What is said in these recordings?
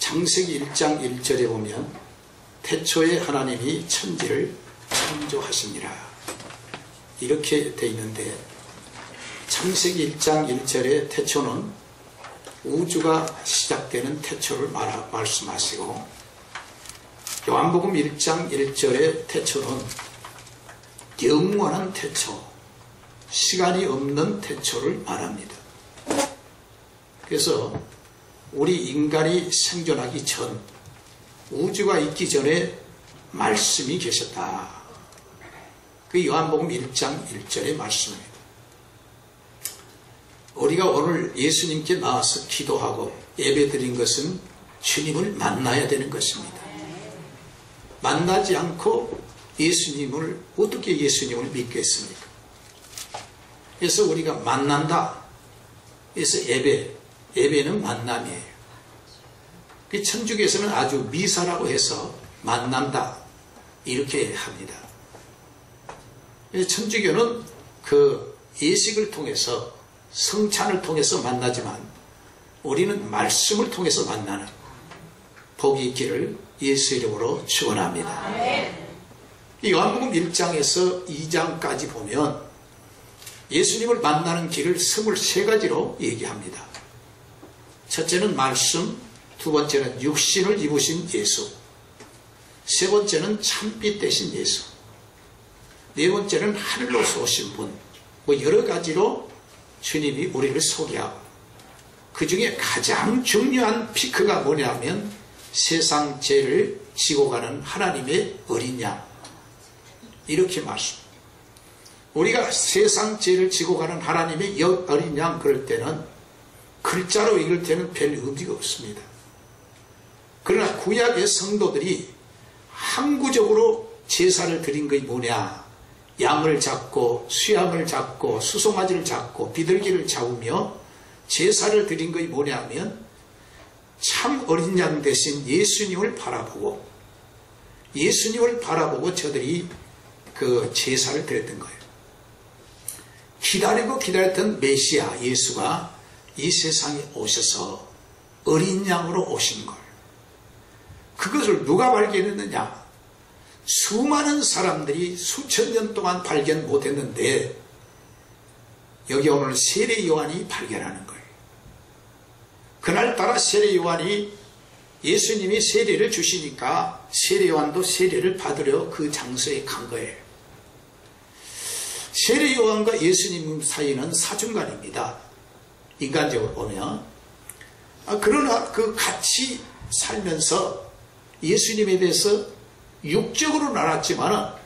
창세기 1장 1절에 보면 태초에 하나님이 천지를 창조하시니라 이렇게 되어 있는데, 창세기 1장 1절의 태초는 우주가 시작되는 태초를 말씀하시고, 요한복음 1장 1절의 태초는 영원한 태초, 시간이 없는 태초를 말합니다. 그래서 우리 인간이 생존하기 전, 우주가 있기 전에 말씀이 계셨다. 그 요한복음 1장 1절의 말씀입니다. 우리가 오늘 예수님께 나와서 기도하고 예배드린 것은 주님을 만나야 되는 것입니다. 만나지 않고 어떻게 예수님을 믿겠습니까? 그래서 우리가 만난다. 그래서 예배는 만남이에요. 천주교에서는 아주 미사라고 해서 만난다 이렇게 합니다. 천주교는 그 예식을 통해서, 성찬을 통해서 만나지만 우리는 말씀을 통해서 만나는 복이 있기를 예수 이름으로 축원합니다. 요한복음 1장에서 2장까지 보면 예수님을 만나는 길을 23가지로 얘기합니다. 첫째는 말씀, 두 번째는 육신을 입으신 예수, 세 번째는 참빛 되신 예수, 네 번째는 하늘로서 오신 분, 여러 가지로 주님이 우리를 소개하고, 그 중에 가장 중요한 피크가 뭐냐면 세상 죄를 지고 가는 하나님의 어린 양, 이렇게 말씀. 우리가 세상 죄를 지고 가는 하나님의 어린 양 그럴 때는 글자로 읽을 때는 별 의미가 없습니다. 그러나 구약의 성도들이 항구적으로 제사를 드린 것이 뭐냐? 양을 잡고 수양을 잡고 수송아지를 잡고 비둘기를 잡으며 제사를 드린 것이 뭐냐면 참 어린 양 대신 예수님을 바라보고 저들이 그 제사를 드렸던 거예요. 기다렸던 메시아 예수가 이 세상에 오셔서 어린 양으로 오신 걸, 그것을 누가 발견했느냐? 수많은 사람들이 수천 년 동안 발견 못했는데 여기 오늘 세례 요한이 발견하는 거예요. 그날따라 세례 요한이, 예수님이 세례를 주시니까 세례 요한도 세례를 받으려 그 장소에 간 거예요. 세례 요한과 예수님 사이는 사중간입니다. 인간적으로 보면. 그러나 그 같이 살면서 예수님에 대해서 육적으로는 알았지만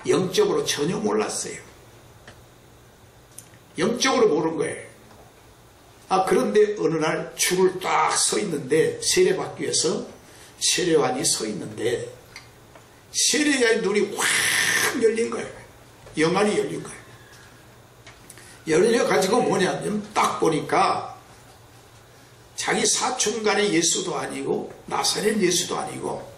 영적으로 전혀 몰랐어요. 영적으로 모르는 거예요. 그런데 어느 날 줄을 딱 서 있는데, 세례받기 위해서 세례요한이 서 있는데 세례요한의 눈이 확 열린 거예요. 영안이 열린 거예요. 열려가지고 뭐냐면 딱 보니까 자기 사촌간의 예수도 아니고 나사렛 예수도 아니고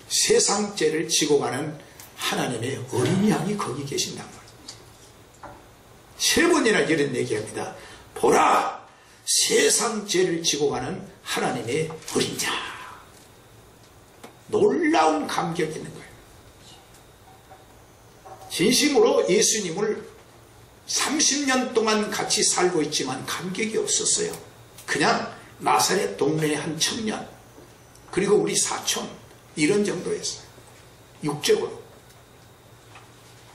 세상 죄를 지고 가는 하나님의 어린 양이 거기 계신단 말이에요. 3번이나 이런 얘기합니다. 보라, 세상 죄를 지고 가는 하나님의 어린 양. 놀라운 감격이 있는 거예요. 진심으로 예수님을 30년 동안 같이 살고 있지만 감격이 없었어요. 그냥 나사렛 동네의 한 청년, 그리고 우리 사촌, 이런 정도였어요. 육적으로.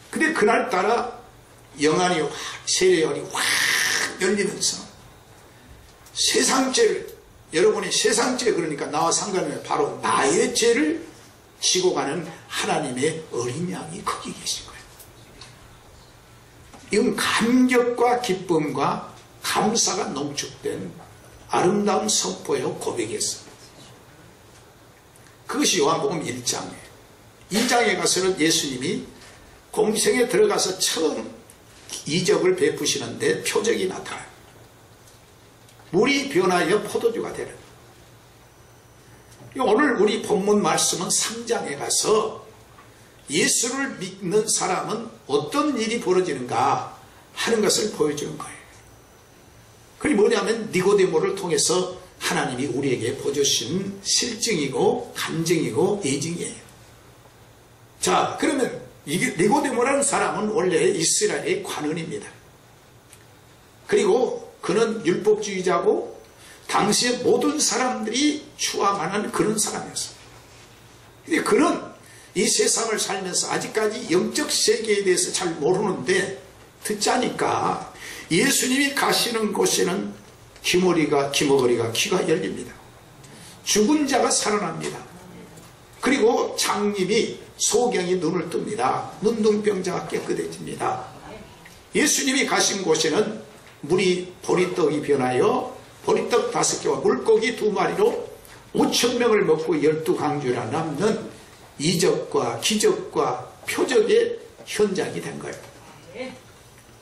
근데 그날따라 영안이, 세례요한이 확 열리면서 세상 죄를, 여러분이 세상 죄 그러니까 나와 상관없는 바로 나의 죄를 지고 가는 하나님의 어린 양이 거기 계신 거예요. 이건 감격과 기쁨과 감사가 농축된 아름다운 선포요 고백이었습니다. 그것이 요한복음 1장이에요. 2장에 가서는 예수님이 공생에 들어가서 처음 이적을 베푸시는데 표적이 나타나요. 물이 변하여 포도주가 되는. 오늘 우리 본문 말씀은 3장에 가서 예수를 믿는 사람은 어떤 일이 벌어지는가 하는 것을 보여주는 거예요. 그게 뭐냐면 니고데모를 통해서 하나님이 우리에게 보여주신 실증이고 간증이고 예증이에요. 자, 그러면 니고데모라는 사람은 원래 이스라엘의 관원입니다. 그리고 그는 율법주의자고 당시에 모든 사람들이 추앙하는 그런 사람이었어요. 근데 그는 이 세상을 살면서 아직까지 영적 세계에 대해서 잘 모르는데 듣자니까 예수님이 가시는 곳에는 귀머거리가 귀가 열립니다. 죽은 자가 살아납니다. 그리고 장님이 소경이 눈을 뜹니다. 문둥병자가 깨끗해집니다. 예수님이 가신 곳에는 물이 보리떡이 변하여 보리떡 5개와 물고기 2마리로 5,000명을 먹고 12강주라 남는 이적과 기적과 표적의 현장이 된 거예요.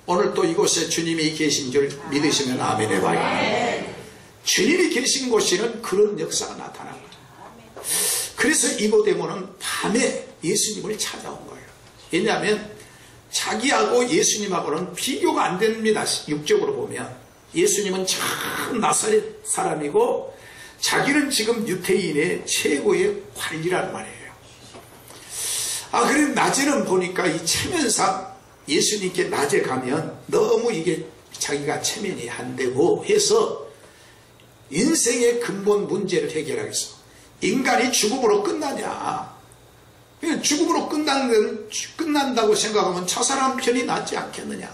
오늘 또 이곳에 주님이 계신 줄 믿으시면 아멘 해봐요. 주님이 계신 곳에는 그런 역사가 나타납니다. 그래서 니고데모는 밤에 예수님을 찾아온 거예요. 왜냐하면 자기하고 예수님하고는 비교가 안 됩니다. 육적으로 보면 예수님은 참 나사렛 사람이고 자기는 지금 유대인의 최고의 관리란 말이에요. 그럼 낮에는 보니까 이 체면상 예수님께 낮에 가면 너무 이게 자기가 체면이 안 되고 해서 인생의 근본 문제를 해결하겠어. 인간이 죽음으로 끝나냐? 죽음으로 끝난다고 생각하면 저 사람 편이 낫지 않겠느냐?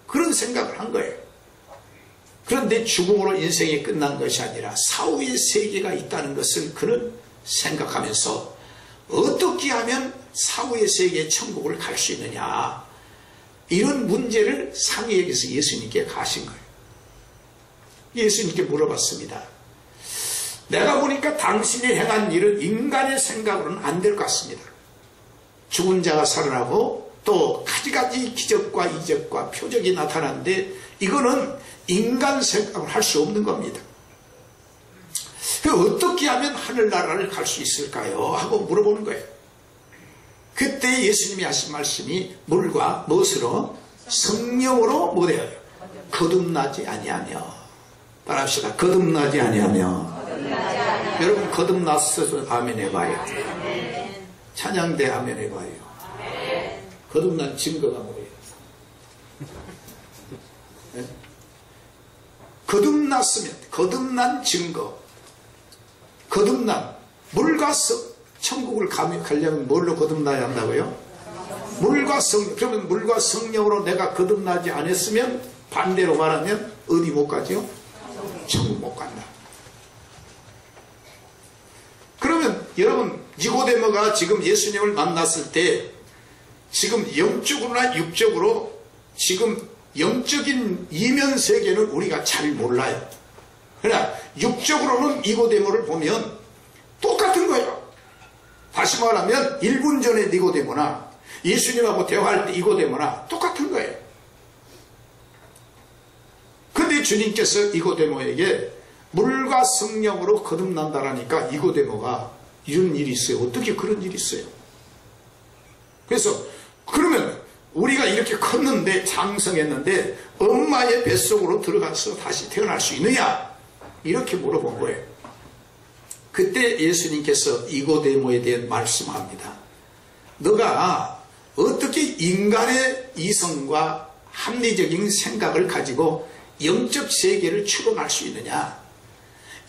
그런 생각을 한 거예요. 그런데 죽음으로 인생이 끝난 것이 아니라 사후의 세계가 있다는 것을 그는 생각하면서 어떻게 하면 사후의 세계의 천국을 갈 수 있느냐, 이런 문제를 상의해서 예수님께 가신 거예요. 예수님께 물어봤습니다. 내가 보니까 당신이 행한 일은 인간의 생각으로는 안 될 것 같습니다. 죽은 자가 살아나고 또 가지가지 기적과 이적과 표적이 나타나는데 이거는 인간 생각을 할 수 없는 겁니다. 어떻게 하면 하늘나라를 갈 수 있을까요? 하고 물어보는 거예요. 그때 예수님이 하신 말씀이 물과 무엇으로? 성령으로 뭐래요? 거듭나지 아니하며. 따라합시다. 거듭나지 아니하며. 여러분 거듭났어서 아멘 해봐요. 찬양대 아멘 해봐요. 거듭난 증거가 뭐예요? 네? 거듭났으면 거듭난 증거, 거듭남, 물과 천국을 가려면 뭘로 거듭나야 한다고요? 물과 성령. 그러면 물과 성령으로 내가 거듭나지 않았으면 반대로 말하면 어디 못 가죠? 천국 못 간다. 그러면 여러분 니고데모가 지금 예수님을 만났을 때 지금 영적으로나 육적으로 지금 영적인 이면 세계는 우리가 잘 몰라요. 그러나 육적으로는 니고데모를 보면 똑같은 거예요. 다시 말하면 1분 전에 니고데모나 예수님하고 대화할 때 니고데모나 똑같은 거예요. 근데 주님께서 니고데모에게 물과 성령으로 거듭난다라니까 니고데모가 이런 일이 있어요. 어떻게 그런 일이 있어요? 그래서 그러면 우리가 이렇게 컸는데 장성했는데 엄마의 뱃속으로 들어가서 다시 태어날 수 있느냐? 이렇게 물어본 거예요. 그때 예수님께서 니고데모에 대해 말씀합니다. 너가 어떻게 인간의 이성과 합리적인 생각을 가지고 영적 세계를 추론할 수 있느냐?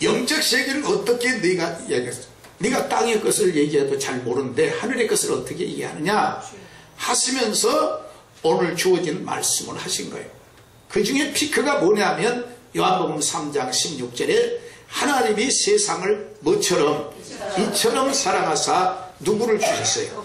영적 세계는 어떻게 네가 이야기했어? 네가 땅의 것을 얘기해도 잘 모르는데 하늘의 것을 어떻게 얘기하느냐? 하시면서 오늘 주어진 말씀을 하신 거예요. 그 중에 피크가 뭐냐면 요한복음 3장 16절에 하나님이 세상을 뭐처럼? 이처럼 사랑하사 누구를 주셨어요?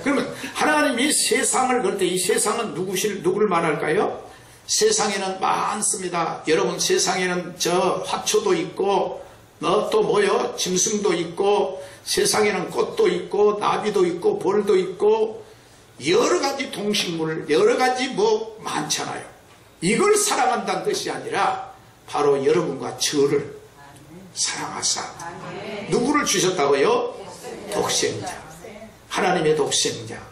그러면 하나님이 세상을 그럴 때 이 세상은 누구를 말할까요? 세상에는 많습니다. 여러분 세상에는 저 화초도 있고 또 뭐요? 짐승도 있고 세상에는 꽃도 있고 나비도 있고 벌도 있고 여러가지 동식물 여러가지 뭐 많잖아요. 이걸 사랑한다는 뜻이 아니라 바로 여러분과 저를 사랑하사 누구를 주셨다고요? 독생자. 하나님의 독생자.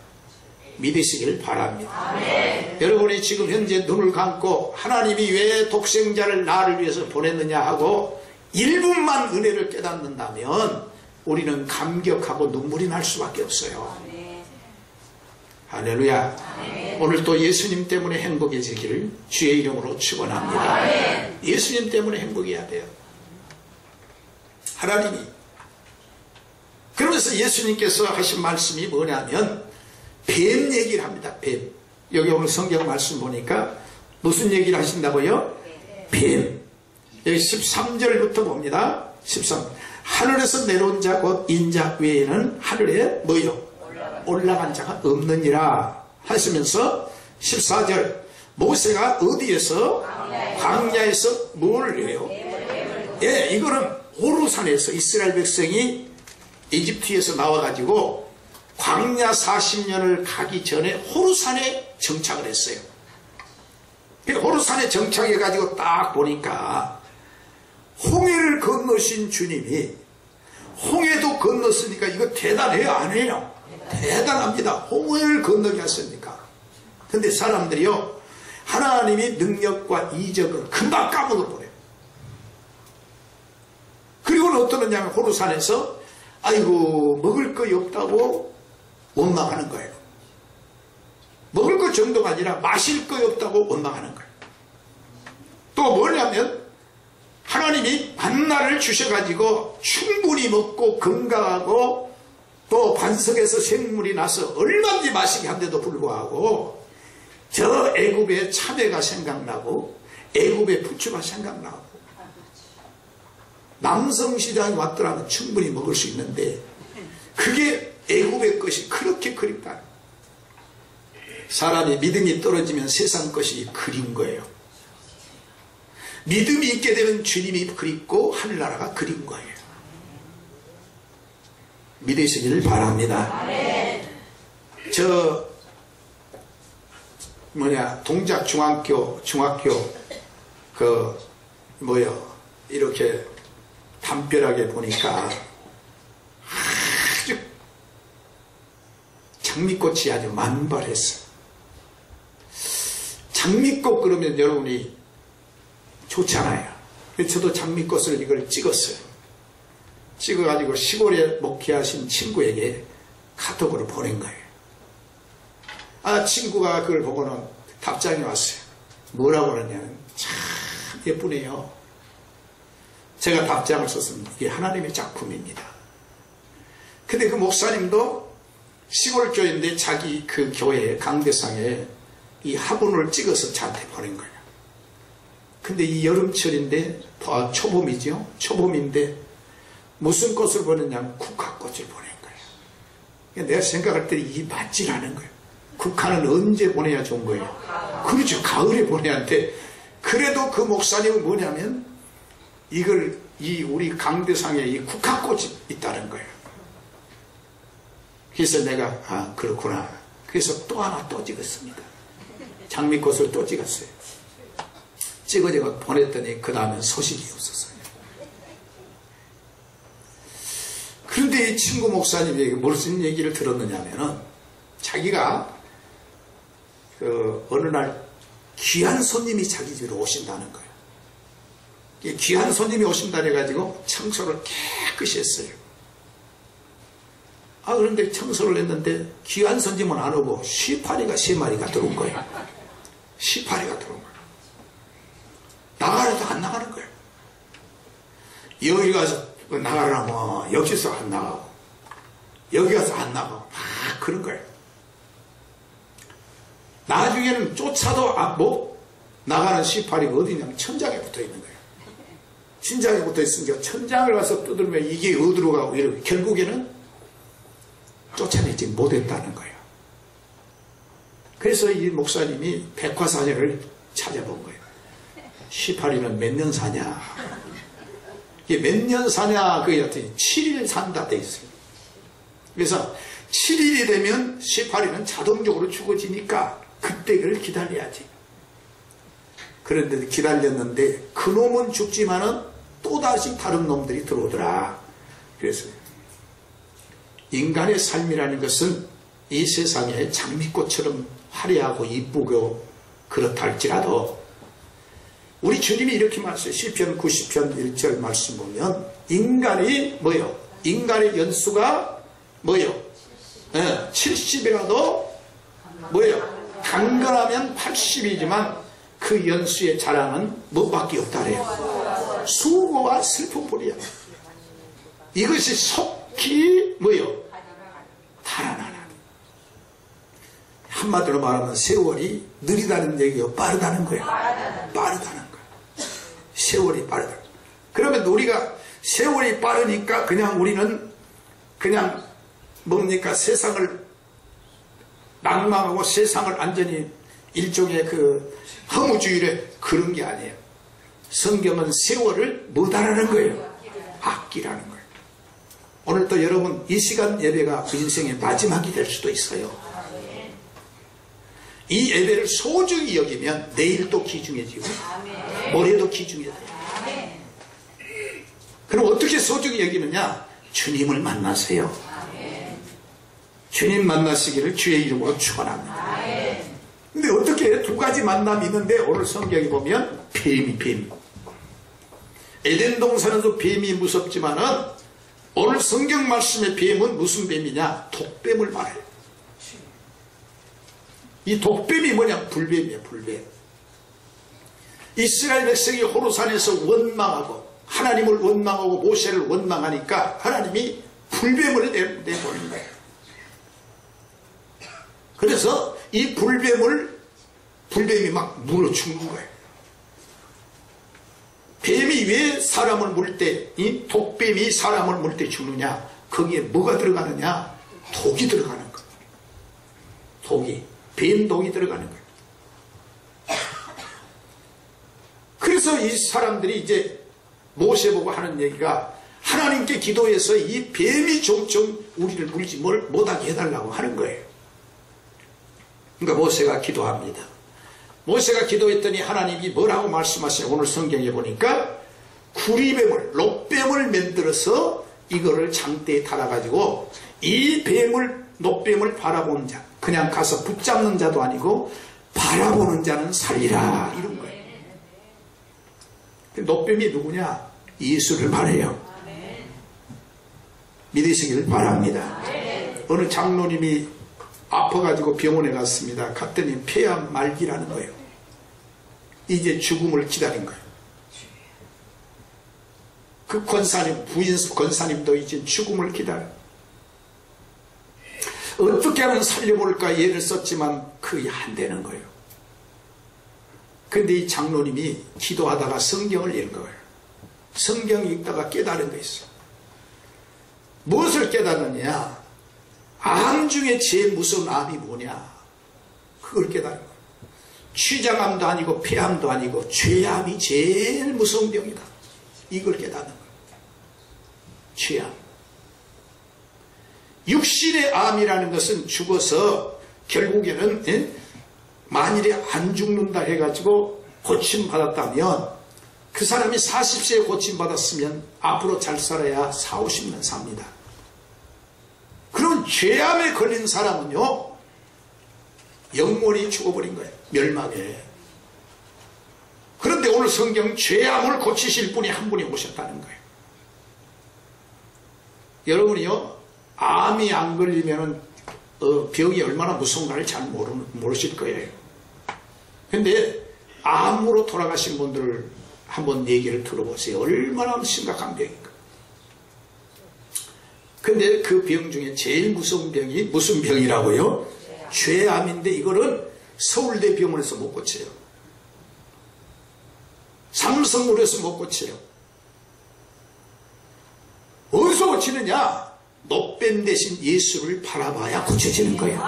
믿으시길 바랍니다. 여러분이 지금 현재 눈을 감고 하나님이 왜 독생자를 나를 위해서 보냈느냐 하고 1분만 은혜를 깨닫는다면 우리는 감격하고 눈물이 날 수밖에 없어요. 할렐루야. 오늘 또 예수님 때문에 행복해지기를 주의 이름으로 축원합니다. 예수님 때문에 행복해야 돼요. 하나님이. 그러면서 예수님께서 하신 말씀이 뭐냐면 뱀 얘기를 합니다. 뱀. 여기 오늘 성경 말씀 보니까 무슨 얘기를 하신다고요? 뱀. 여기 13절부터 봅니다. 13. 하늘에서 내려온 자 곧 인자 외에는 하늘에 뭐요? 올라간 자가 없느니라 하시면서 14절 모세가 어디에서? 광야에서 뭘 해요? 예, 이거는 호르산에서 이스라엘 백성이 이집트에서 나와가지고 광야 40년을 가기 전에 호르산에 정착을 했어요. 호르산에 정착해가지고 딱 보니까 홍해를 건너신 주님이 홍해도 건넜으니까 이거 대단해요, 안 해요? 대단합니다. 홍해를 건너게 하셨으니까. 근데 사람들이요, 하나님의 능력과 이적을 금방 까먹어버려요. 그리고는 어떠느냐면 호르산에서 아이고 먹을 거 없다고 원망하는 거예요. 먹을 것 정도가 아니라 마실 거 없다고 원망하는 거예요. 또 뭐냐면 하나님이 만나를 주셔가지고 충분히 먹고 건강하고 또 반석에서 생물이 나서 얼마든지 마시게 한데도 불구하고 저 애굽의 참외가 생각나고 애굽의 부추가 생각나고 남성시장에 왔더라면 충분히 먹을 수 있는데 그게 애굽의 것이 그렇게 그립다. 사람이 믿음이 떨어지면 세상 것이 그린 거예요. 믿음이 있게 되면 주님이 그립고 하늘나라가 그린 거예요. 믿으시기를 바랍니다. 저 동작 중학교 이렇게 담벼락에 보니까 아주 장미꽃이 아주 만발했어요. 장미꽃 그러면 여러분이 좋잖아요. 저도 장미꽃을 이걸 찍었어요. 찍어가지고 시골에 목회하신 친구에게 카톡으로 보낸 거예요. 친구가 그걸 보고는 답장이 왔어요. 뭐라고 그러냐면 참 예쁘네요. 제가 답장을 썼습니다. 이게 하나님의 작품입니다. 근데 그 목사님도 시골 교회인데 자기 그 교회 강대상에 이 화분을 찍어서 저한테 보낸 거예요. 근데 이 여름철인데 초봄이죠. 초봄인데 무슨 꽃을 보냈냐면 국화꽃을 보낸 거예요. 내가 생각할 때 이게 맞질 않은 거예요. 국화는 언제 보내야 좋은 거예요? 그렇죠. 가을에 보내야 돼. 그래도 그 목사님은 뭐냐면 이걸 우리 강대상에 이 국화꽃이 있다는 거예요. 그래서 내가 그렇구나. 그래서 또 하나 또 찍었습니다. 장미꽃을 또 찍었어요. 찍어서 보냈더니 그 다음엔 소식이 없었어요. 그런데 이 친구 목사님에게 무슨 얘기를 들었느냐면은 자기가 어느 날 귀한 손님이 자기 집으로 오신다는 거예요. 귀한 손님이 오신다 해가지고 청소를 깨끗이 했어요. 그런데 청소를 했는데 귀한 손님은 안 오고 쉬파리가 3마리가 들어온 거예요. 쉬파리가 들어온 거예요. 나가려도 안 나가는 거예요. 여기 가서 나가려면 여기서 안 나가고 여기 가서 안 나가고 막 그런 거예요. 나중에는 쫓아도 못 나가는 쉬파리가 어디냐면 천장에 붙어 있는 거예요. 천장에 붙어 있으니까 천장을 가서 두들면 이게 어디로 가고 이렇게 결국에는 쫓아내지 못했다는 거예요. 그래서 이 목사님이 백화사전을 찾아본 거예요. 쉬파리는 몇 년 사냐? 이게 몇 년 사냐? 그게 어떻게 7일 산다 돼 있어요. 그래서 7일이 되면 쉬파리는 자동적으로 죽어지니까 그때를 기다려야지. 그런데 기다렸는데 그놈은 죽지만은 또다시 다른 놈들이 들어오더라. 그래서 인간의 삶이라는 것은 이 세상에 장미꽃처럼 화려하고 이쁘고 그렇다 할지라도 우리 주님이 이렇게 말씀해요. 시편 90편 1절 말씀 보면 인간이 뭐요? 인간의 연수가 뭐요? 70이라도 뭐요? 강건하면 80이지만 그 연수의 자랑은 뭐밖에 없다래요. 수고와 슬픔뿐이야. 이것이 속히 뭐요? 달아나라. 한마디로 말하면 세월이 느리다는 얘기요, 빠르다는 거예요. 빠르다는 거예요. 세월이 빠르다. 그러면 우리가 세월이 빠르니까 그냥 우리는 그냥 뭡니까? 세상을 낭망하고 세상을 완전히 일종의 그 허무주의를 그런 게 아니에요. 성경은 세월을 뭐다라는 거예요? 아끼라는 거예요. 오늘 또 여러분 이 시간 예배가 그 인생의 마지막이 될 수도 있어요. 이 예배를 소중히 여기면 내일 또 귀중해지고 모레도 귀중해져요. 그럼 어떻게 소중히 여기느냐? 주님을 만나세요. 주님 만나시기를 주의 이름으로 축원합니다. 근데 어떻게 두 가지 만남이 있는데 오늘 성경에 보면 뱀. 에덴 동산에도 뱀이 무섭지만은 오늘 성경 말씀의 뱀은 무슨 뱀이냐? 독뱀을 말해요. 이 독뱀이 뭐냐? 불뱀이에요. 불뱀. 이스라엘 백성이 호르산에서 원망하고 하나님을 원망하고 모세를 원망하니까 하나님이 불뱀을 내보는 거예요. 그래서 이 불뱀이 막 물어 죽는 거예요. 뱀이 왜 사람을 물 때, 이 독뱀이 사람을 물 때 죽느냐? 거기에 뭐가 들어가느냐? 독이 들어가는 거예요. 독이. 뱀독이 들어가는 거예요. 그래서 이 사람들이 이제 모세 보고 하는 얘기가 하나님께 기도해서 이 뱀이 좀좀 우리를 물지 못하게 해달라고 하는 거예요. 그러니까 모세가 기도합니다. 모세가 기도했더니 하나님이 뭐라고 말씀하시냐? 오늘 성경에 보니까 구리뱀을, 롯뱀을 만들어서 이거를 장대에 달아가지고 이 롯뱀을 바라보는 자, 그냥 가서 붙잡는 자도 아니고 바라보는 자는 살리라, 이런 거예요. 롯뱀이 누구냐? 예수를 말해요. 믿으시길 바랍니다. 어느 장로님이 아파가지고 병원에 갔습니다. 갔더니 폐암 말기라는 거예요. 이제 죽음을 기다린 거예요. 그 권사님, 부인 권사님도 이제 죽음을 기다려. 어떻게 하면 살려볼까 예를 썼지만 그게 안 되는 거예요. 근데 이 장로님이 기도하다가 성경을 읽은 거예요. 성경 읽다가 깨달은 게 있어. 무엇을 깨달았느냐? 암 중에 제일 무서운 암이 뭐냐? 그걸 깨달은 거예요. 취장암도 아니고 폐암도 아니고 죄암이 제일 무서운 병이다. 이걸 깨닫는 거예요. 죄암. 육신의 암이라는 것은 죽어서 결국에는 만일에 안 죽는다 해가지고 고침받았다면 그 사람이 40세에 고침받았으면 앞으로 잘 살아야 4, 50년 삽니다. 그럼 죄암에 걸린 사람은요 영원히 죽어버린 거예요. 멸망에. 그런데 오늘 성경 죄암을 고치실 분이 한 분이 오셨다는 거예요. 여러분이요 암이 안 걸리면 병이 얼마나 무서운가를 잘 모르실 거예요. 근데 암으로 돌아가신 분들을 한번 얘기를 들어보세요. 얼마나 심각한 병인가. 근데 그 병 중에 제일 무서운 병이 무슨 병이라고요? 죄암인데 이거는 서울대 병원에서 못 고쳐요. 삼성물에서 못 고쳐요. 어디서 고치느냐? 놋뱀 대신 예수를 바라봐야 고쳐지는 거예요.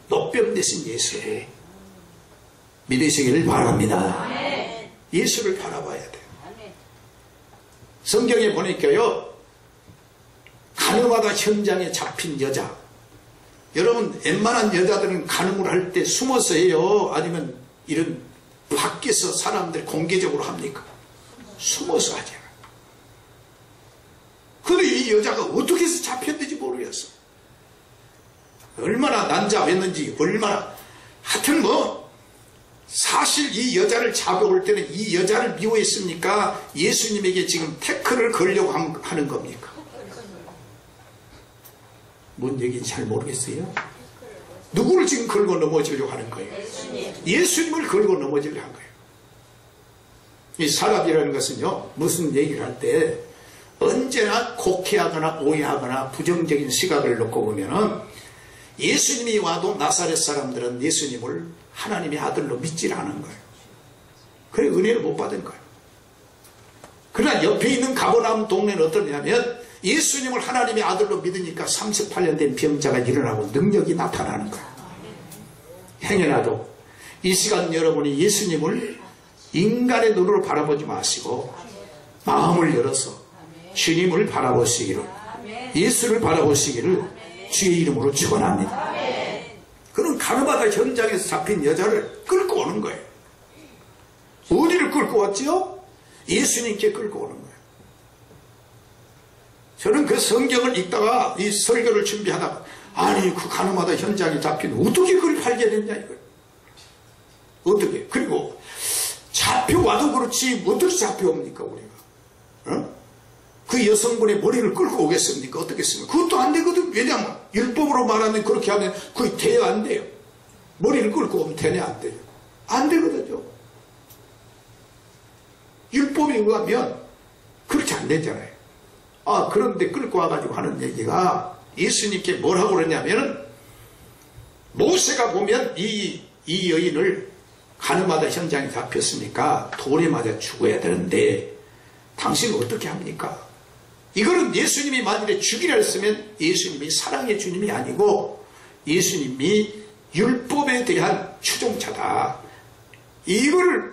놋뱀 대신 예수를 믿으시기를 바랍니다. 예수를 바라봐야 돼요. 성경에 보니까요 간음하다 현장에 잡힌 여자, 여러분 웬만한 여자들은 간음을 할 때 숨어서 해요? 아니면 이런 밖에서 사람들이 공개적으로 합니까? 숨어서 하죠. 근데 이 여자가 어떻게 해서 잡혔는지 모르겠어. 얼마나 난잡했는지, 얼마나. 하여튼 사실 이 여자를 잡아올 때는 이 여자를 미워했습니까? 예수님에게 지금 태클을 걸려고 하는 겁니까? 뭔 얘기인지 잘 모르겠어요. 누구를 지금 걸고 넘어지려고 하는 거예요? 예수님을 걸고 넘어지려고 한 거예요. 이 사람이라는 것은요, 무슨 얘기를 할 때 언제나 곡해하거나 오해하거나 부정적인 시각을 놓고 보면은 예수님이 와도 나사렛 사람들은 예수님을 하나님의 아들로 믿질 않은 거예요. 그래 은혜를 못 받은 거예요. 그러나 옆에 있는 가버나움 동네는 어떠냐면 예수님을 하나님의 아들로 믿으니까 38년 된 병자가 일어나고 능력이 나타나는 거예요. 행여나도 이 시간 여러분이 예수님을 인간의 눈으로 바라보지 마시고 마음을 열어서 주님을 바라보시기를, 예수를 바라보시기를 주의 이름으로 축원합니다. 그는 가나바다 현장에서 잡힌 여자를 끌고 오는 거예요. 어디를 끌고 왔지요? 예수님께 끌고 오는 거예요. 저는 그 성경을 읽다가 이 설교를 준비하다가 아니 그 가나바다 현장에 잡힌 어떻게 그걸 발견했냐 이거예요. 어떻게? 그리고 잡혀와도 그렇지 어떻게 잡혀옵니까 우리가? 어? 그 여성분의 머리를 끌고 오겠습니까? 어떻겠습니까? 그것도 안 되거든. 왜냐하면 율법으로 말하면 그렇게 하면 그게 돼야 안 돼요. 머리를 끌고 오면 되냐 안 돼요? 안 되거든요. 율법에 의하면 그렇게 안 되잖아요. 그런데 끌고 와가지고 하는 얘기가 예수님께 뭐라고 그러냐면 모세가 보면 이 여인을 가늠하다 현장에 잡혔으니까 돌에 맞아 죽어야 되는데 당신은 어떻게 합니까? 이거는 예수님이 만일에 죽이라 했으면 예수님이 사랑의 주님이 아니고 예수님이 율법에 대한 추종자다. 이거를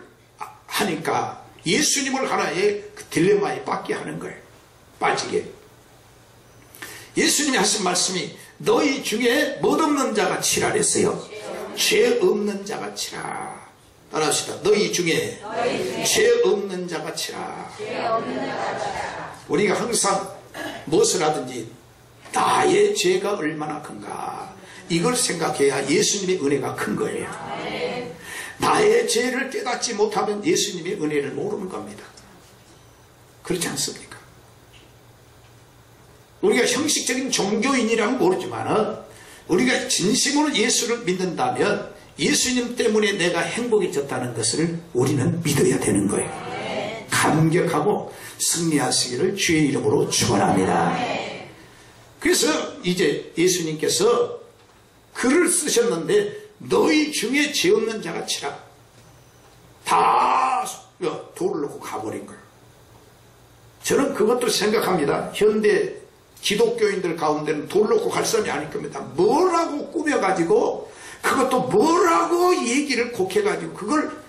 하니까 예수님을 하나의 그 딜레마에 빠지게 하는 거예요. 빠지게. 예수님이 하신 말씀이 너희 중에 멋없는 자가 치라 그랬어요. 죄 없는 자가 치라. 따라합시다. 너희 중에 죄 없는 자가 치라. 우리가 항상 무엇을 하든지 나의 죄가 얼마나 큰가 이걸 생각해야 예수님의 은혜가 큰 거예요. 나의 죄를 깨닫지 못하면 예수님의 은혜를 모르는 겁니다. 그렇지 않습니까? 우리가 형식적인 종교인이라면 모르지만 우리가 진심으로 예수를 믿는다면 예수님 때문에 내가 행복해졌다는 것을 우리는 믿어야 되는 거예요. 감격하고 승리하시기를 주의 이름으로 축원합니다. 그래서 이제 예수님께서 글을 쓰셨는데 너희 중에 죄 없는 자가 치라. 다 돌을 놓고 가버린 거예요. 저는 그것도 생각합니다. 현대 기독교인들 가운데는 돌 놓고 갈 사람이 아닐 겁니다. 뭐라고 꾸며가지고 그것도 뭐라고 얘기를 곡해가지고 그걸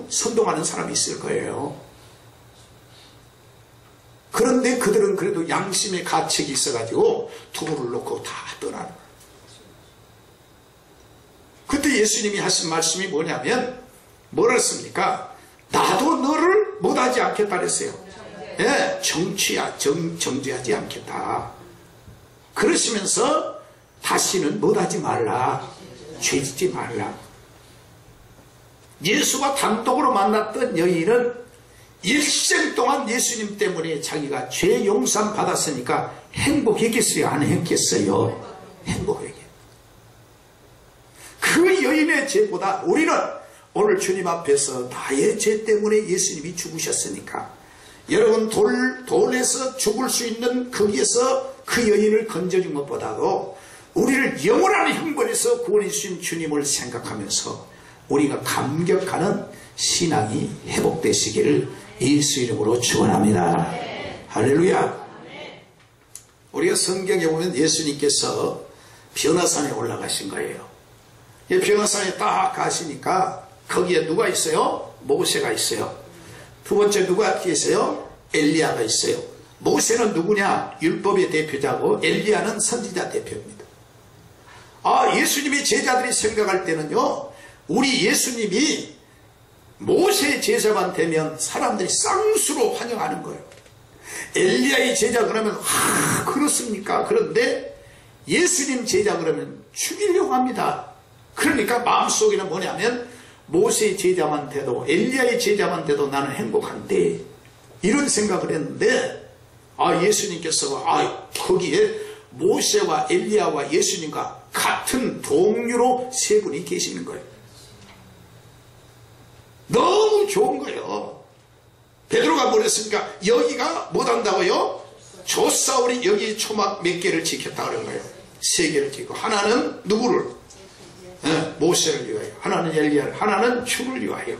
선동하는 사람이 있을 거예요. 그런데 그들은 그래도 양심의 가책이 있어가지고 돌을 놓고 다 떠나는 거예요. 그때 예수님이 하신 말씀이 뭐냐면 뭐라 했습니까? 나도 너를 못하지 않겠다 그랬어요. 예, 정죄하지 않겠다. 그러시면서 다시는 못하지 말라. 죄짓지 말라. 예수가 단독으로 만났던 여인은 일생 동안 예수님 때문에 자기가 죄 용서 받았으니까 행복했겠어요? 안 했겠어요? 행복하게. 그 여인의 죄보다 우리는 오늘 주님 앞에서 나의 죄 때문에 예수님이 죽으셨으니까 여러분 돌에서 죽을 수 있는 거기에서 그 여인을 건져준 것보다도 우리를 영원한 형벌에서 구원해 주신 주님을 생각하면서 우리가 감격하는 신앙이 회복되시기를 예수 이름으로 축원합니다. 할렐루야. 우리가 성경에 보면 예수님께서 변화산에 올라가신 거예요. 변화산에 딱 가시니까 거기에 누가 있어요? 모세가 있어요. 두 번째 누가 계세요? 엘리야가 있어요. 모세는 누구냐? 율법의 대표자고 엘리야는 선지자 대표입니다. 예수님의 제자들이 생각할 때는요, 우리 예수님이 모세의 제자만 되면 사람들이 쌍수로 환영하는 거예요. 엘리야의 제자 그러면 그렇습니까? 그런데 예수님 제자 그러면 죽이려고 합니다. 그러니까 마음속에는 뭐냐면 모세의 제자만 돼도 엘리야의 제자만 돼도 나는 행복한데 이런 생각을 했는데 예수님께서 거기에 모세와 엘리야와 예수님과 같은 동료로 세 분이 계시는 거예요. 너무 좋은 거예요. 베드로가 뭐랬습니까? 여기가 못한다고요? 조사울이 여기 초막 몇 개를 지켰다 그런 거예요. 세 개를 지키고 하나는 누구를? 모세를 위하여, 하나는 엘리야를, 하나는 주를 위하여.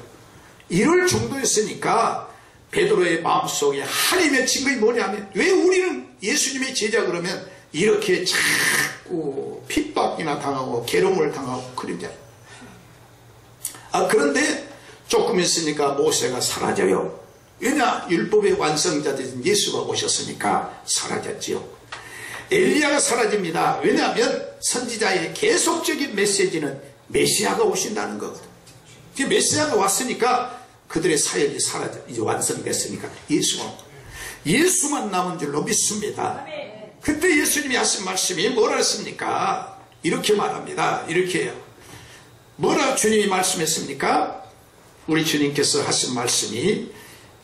이럴 정도였으니까 베드로의 마음속에 하나님의 증거이 뭐냐면 왜 우리는 예수님의 제자 그러면 이렇게 자꾸 핍박이나 당하고 괴로움을 당하고 그러냐. 그런데 조금 있으니까 모세가 사라져요. 왜냐? 율법의 완성자되신 예수가 오셨으니까 사라졌지요. 엘리야가 사라집니다. 왜냐하면 선지자의 계속적인 메시지는 메시아가 오신다는 거거든. 메시아가 왔으니까 그들의 사역이 사라져 이제 완성됐으니까 예수만 남은 줄로 믿습니다. 그때 예수님이 하신 말씀이 뭐라 했습니까? 이렇게 말합니다. 이렇게 해요. 뭐라 주님이 말씀했습니까? 우리 주님께서 하신 말씀이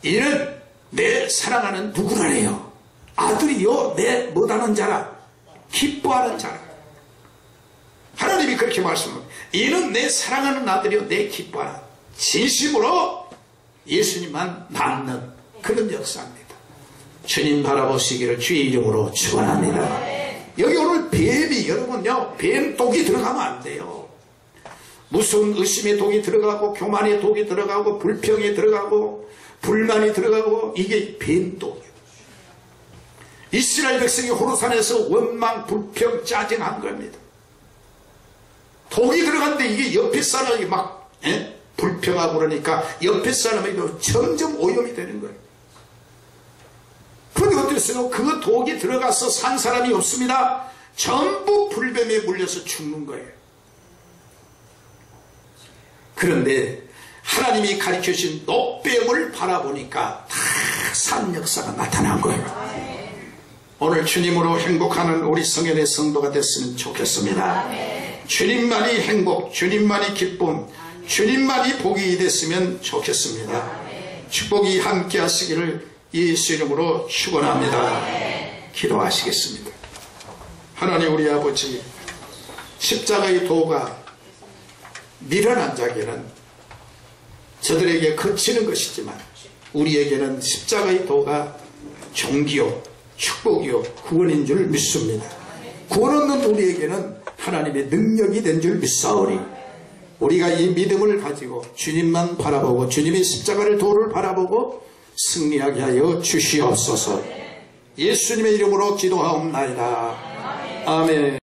이는 내 사랑하는 누구라래요? 아들이요 내 못하는 자라, 기뻐하는 자라. 하나님이 그렇게 말씀합니다. 이는 내 사랑하는 아들이요 내 기뻐하는, 진심으로 예수님만 남는 그런 역사입니다. 주님 바라보시기를 주의 이름으로 축원합니다. 여기 오늘 뱀이, 여러분요, 뱀 독이 들어가면 안 돼요. 무슨 의심의 독이 들어가고 교만의 독이 들어가고 불평이 들어가고 불만이 들어가고 이게 뱀 독이에요. 이스라엘 백성이 호르산에서 원망, 불평, 짜증한 겁니다. 독이 들어갔는데 이게 옆에 사람이 막 불평하고 그러니까 옆에 사람에게 점점 오염이 되는 거예요. 그런데 어땠어요? 그 독이 들어가서 산 사람이 없습니다. 전부 불뱀에 물려서 죽는 거예요. 그런데 하나님이 가르쳐주신 노뱀을 바라보니까 다 산 역사가 나타난 거예요. 오늘 주님으로 행복하는 우리 성현의 성도가 됐으면 좋겠습니다. 주님만이 행복, 주님만이 기쁨, 주님만이 복이 됐으면 좋겠습니다. 축복이 함께 하시기를 예수 이름으로 축원합니다. 기도하시겠습니다. 하나님 우리 아버지, 십자가의 도가 미련한 자에게는 저들에게 거치는 것이지만 우리에게는 십자가의 도가 종기요 축복이요 구원인 줄 믿습니다. 구원 얻는 우리에게는 하나님의 능력이 된 줄 믿사오니 우리가 이 믿음을 가지고 주님만 바라보고 주님의 십자가를 도를 바라보고 승리하게 하여 주시옵소서. 예수님의 이름으로 기도하옵나이다. 아멘.